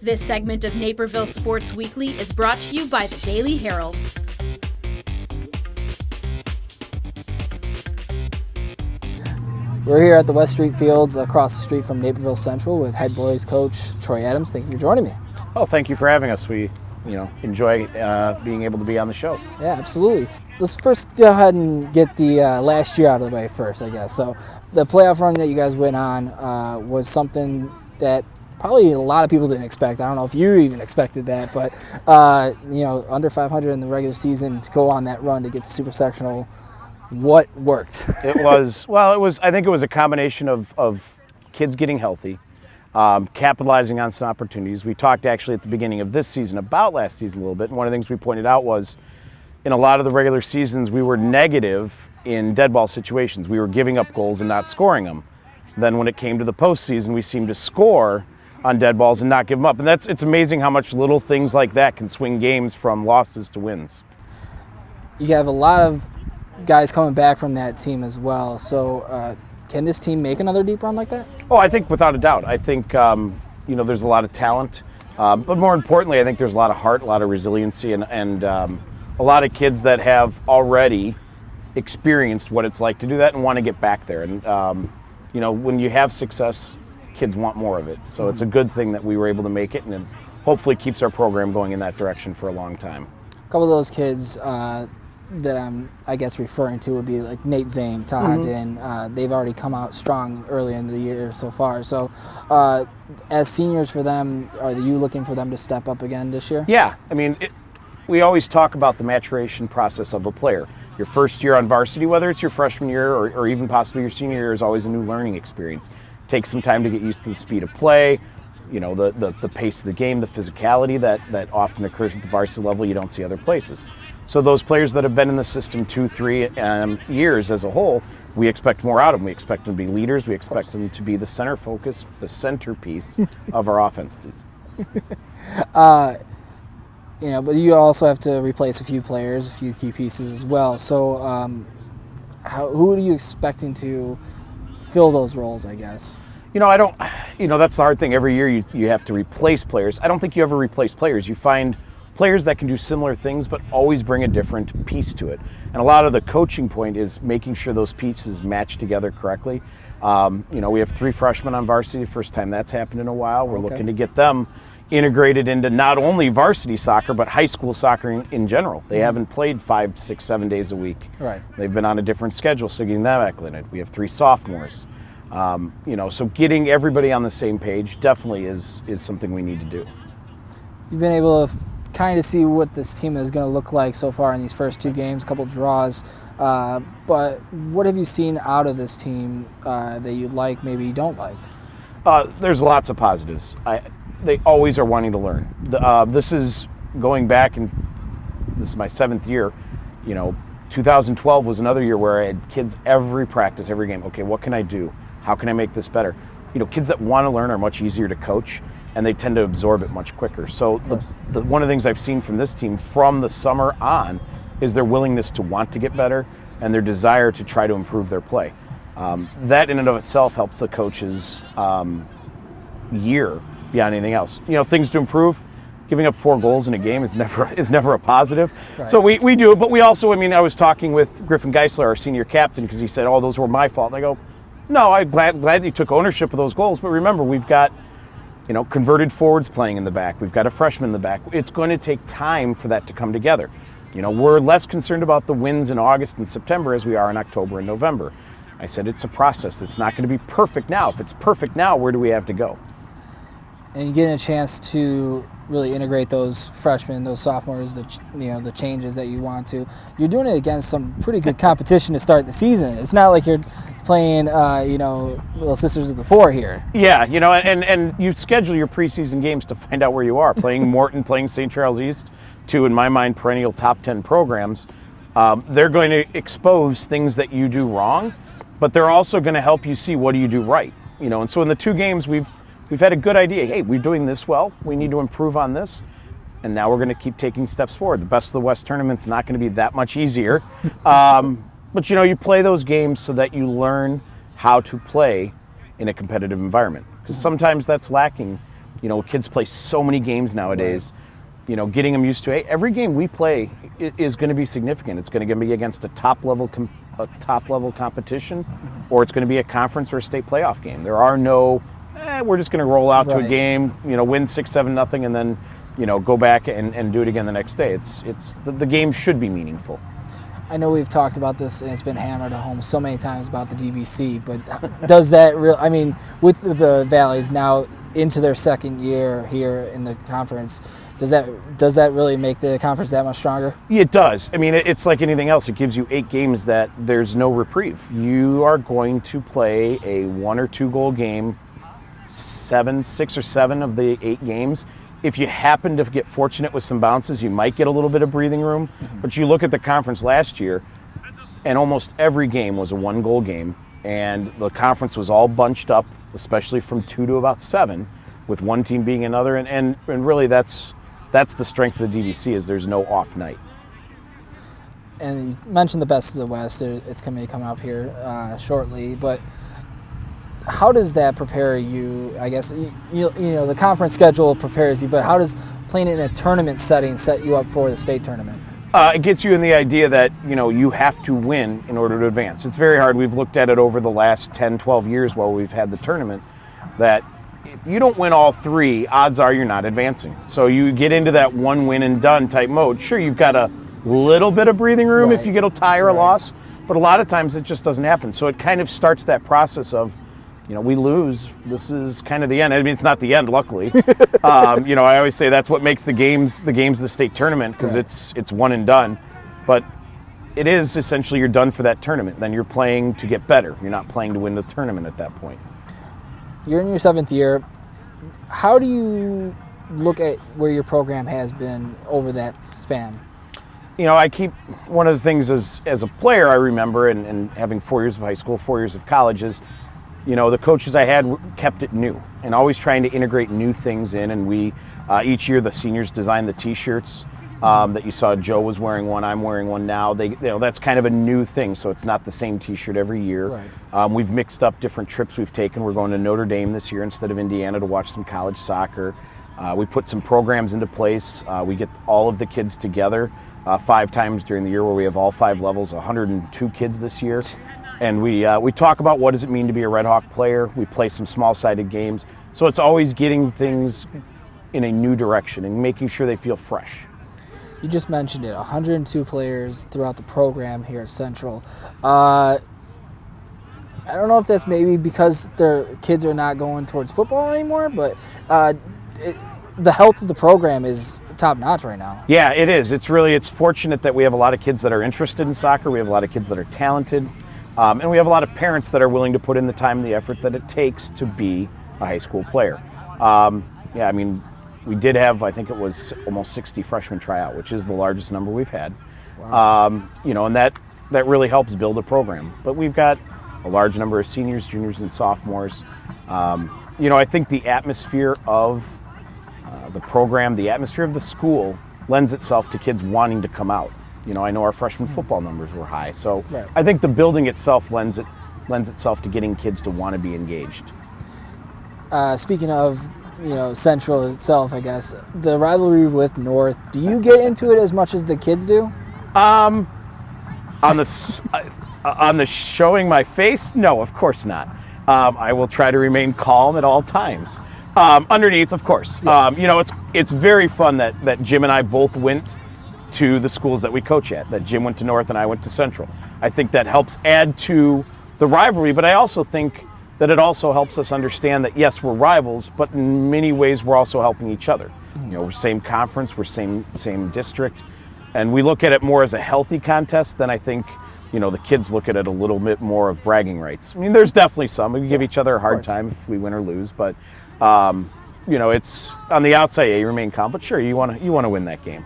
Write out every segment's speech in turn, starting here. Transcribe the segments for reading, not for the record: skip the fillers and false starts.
This segment of Naperville Sports Weekly is brought to you by the Daily Herald. We're here at the West Street Fields across the street from Naperville Central with head boys coach Troy Adams. Thank you for joining me. Oh, thank you for having us. We, enjoy being able to be on the show. Yeah, absolutely. Let's first go ahead and get the last year out of the way first, I guess. So the playoff run that you guys went on was something that probably a lot of people didn't expect. I don't know if you even expected that, but under 500 in the regular season to go on that run to get to Super Sectional. What worked? I think it was a combination of kids getting healthy, capitalizing on some opportunities. We talked actually at the beginning of this season about last season a little bit, and one of the things we pointed out was in a lot of the regular seasons we were negative in dead ball situations. We were giving up goals and not scoring them. Then when it came to the postseason, we seemed to score on dead balls and not give them up. And it's amazing how much little things like that can swing games from losses to wins. You have a lot of guys coming back from that team as well. So can this team make another deep run like that? Oh, I think without a doubt. I think, there's a lot of talent. But more importantly, I think there's a lot of heart, a lot of resiliency, and a lot of kids that have already experienced what it's like to do that and want to get back there. And, when you have success, kids want more of it. So It's a good thing that we were able to make it, and it hopefully keeps our program going in that direction for a long time. A couple of those kids that I'm, referring to would be like Nate Zane, Taha Din. They've already come out strong early in the year so far. So as seniors for them, are you looking for them to step up again this year? Yeah. We always talk about the maturation process of a player. Your first year on varsity, whether it's your freshman year or even possibly your senior year, is always a new learning experience. Takes some time to get used to the speed of play, the pace of the game, the physicality that often occurs at the varsity level you don't see other places. So those players that have been in the system 2-3 years as a whole, we expect more out of them. We expect them to be leaders. We expect them to be the centerpiece of our offense. But you also have to replace a few players, a few key pieces as well. So who are you expecting to fill those roles, I guess? That's the hard thing. Every year you have to replace players. I don't think you ever replace players. You find players that can do similar things but always bring a different piece to it. And a lot of the coaching point is making sure those pieces match together correctly. We have 3 freshmen on varsity, first time that's happened in a while. We're looking to get them integrated into not only varsity soccer but high school soccer in general. They haven't played 5, 6, 7 days a week. Right. They've been on a different schedule, so getting them acclimated. We have 3 sophomores. So getting everybody on the same page definitely is something we need to do. You've been able to kind of see what this team is going to look like so far in these first 2 games, a couple draws. But what have you seen out of this team that you like, maybe you don't like? There's lots of positives. They always are wanting to learn. This is going back, and this is my 7th year. 2012 was another year where I had kids every practice, every game. Okay, what can I do? How can I make this better? Kids that want to learn are much easier to coach, and they tend to absorb it much quicker. So one of the things I've seen from this team from the summer on is their willingness to want to get better and their desire to try to improve their play. That in and of itself helps the coaches year beyond anything else. Things to improve. Giving up 4 goals in a game is never a positive. Right. So we do it, but we also, I was talking with Griffin Geisler, our senior captain, because he said, "Oh, those were my fault." And I go, "No, I'm glad that you took ownership of those goals. But remember, we've got, converted forwards playing in the back. We've got a freshman in the back. It's going to take time for that to come together. We're less concerned about the wins in August and September as we are in October and November." I said, it's a process. It's not going to be perfect now. If it's perfect now, where do we have to go? And getting a chance to really integrate those freshmen, those sophomores, the changes that you want to. You're doing it against some pretty good competition to start the season. It's not like you're playing, Little Sisters of the Poor here. Yeah, and you schedule your preseason games to find out where you are. Playing Morton, playing St. Charles East, 2, in my mind, perennial top 10 programs. They're going to expose things that you do wrong, but they're also going to help you see what do you do right. And so in the 2 games we've had a good idea. Hey, we're doing this well. We need to improve on this. And now we're going to keep taking steps forward. The Best of the West tournament's not going to be that much easier. But, you play those games so that you learn how to play in a competitive environment. Because sometimes that's lacking Kids play so many games nowadays. Right. Getting them used to it. Every game we play is going to be significant. It's going to be against a top level competition, or it's going to be a conference or a state playoff game. There are no, we're just going to roll out to a game, win 6-7-0, and then, go back and do it again the next day. The game should be meaningful. I know we've talked about this and it's been hammered home so many times about the DVC, but does that with the Valleys now into their second year here in the conference, does that really make the conference that much stronger? It does. I mean, it's like anything else. It gives you 8 games that there's no reprieve. You are going to play a 1 or 2 goal game, 6 or 7 of the 8 games. If you happen to get fortunate with some bounces, you might get a little bit of breathing room. Mm-hmm. But you look at the conference last year, and almost every game was a 1-goal game, and the conference was all bunched up, especially from 2 to about 7, with one team being another. And really, that's the strength of the DVC, is there's no off night. And you mentioned the Best of the West. It's going to be coming up here shortly, but how does that prepare you? I guess the conference schedule prepares you, but how does playing in a tournament setting set you up for the state tournament? It gets you in the idea that you have to win in order to advance. It's very hard. We've looked at it over the last 10, 12 years while we've had the tournament, that if you don't win all 3, odds are you're not advancing. So you get into that 1 win and done type mode. Sure, you've got a little bit of breathing room if you get a tie or a loss, but a lot of times it just doesn't happen. So it kind of starts that process of, we lose. This is kind of the end. I mean, it's not the end, luckily. I always say that's what makes the games the state tournament, because it's one and done. But it is essentially you're done for that tournament. Then you're playing to get better. You're not playing to win the tournament at that point. You're in your 7th year. How do you look at where your program has been over that span? One of the things as a player I remember, and having 4 years of high school, 4 years of college, is the coaches I had kept it new and always trying to integrate new things in. And we, each year, the seniors designed the T-shirts that you saw. Joe was wearing one. I'm wearing one now. That's kind of a new thing. So it's not the same T-shirt every year. Right. We've mixed up different trips we've taken. We're going to Notre Dame this year instead of Indiana to watch some college soccer. We put some programs into place. We get all of the kids together 5 times during the year, where we have all 5 levels, 102 kids this year. And we talk about what does it mean to be a Red Hawk player. We play some small-sided games. So it's always getting things in a new direction and making sure they feel fresh. You just mentioned it, 102 players throughout the program here at Central. I don't know if that's maybe because their kids are not going towards football anymore, but the health of the program is top-notch right now. Yeah, it is. It's fortunate that we have a lot of kids that are interested in soccer. We have a lot of kids that are talented. And we have a lot of parents that are willing to put in the time and the effort that it takes to be a high school player. We did have, I think it was almost 60 freshmen try out, which is the largest number we've had. Wow. And that really helps build a program. But we've got a large number of seniors, juniors, and sophomores. I think the atmosphere of the program, the atmosphere of the school lends itself to kids wanting to come out. I know our freshman football numbers were high, so I think the building itself lends itself to getting kids to want to be engaged. Speaking of, Central itself, I guess, the rivalry with North, do you get into it as much as the kids do? On the showing my face, no, of course not. I will try to remain calm at all times. Underneath, of course. Yeah. It's very fun that Jim and I both went to the schools that we coach at, that Jim went to North and I went to Central. I think that helps add to the rivalry, but I also think that it also helps us understand that, yes, we're rivals, but in many ways we're also helping each other. We're same conference, we're same district, and we look at it more as a healthy contest than I think, the kids look at it a little bit more of bragging rights. I mean, there's definitely some. We give each other a hard time if we win or lose, but, it's on the outside, you remain calm, but sure, you want to win that game.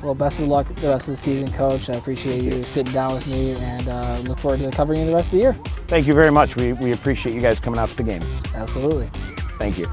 Well, best of luck the rest of the season, Coach. I appreciate you sitting down with me, and look forward to covering you the rest of the year. Thank you very much. We appreciate you guys coming out to the games. Absolutely. Thank you.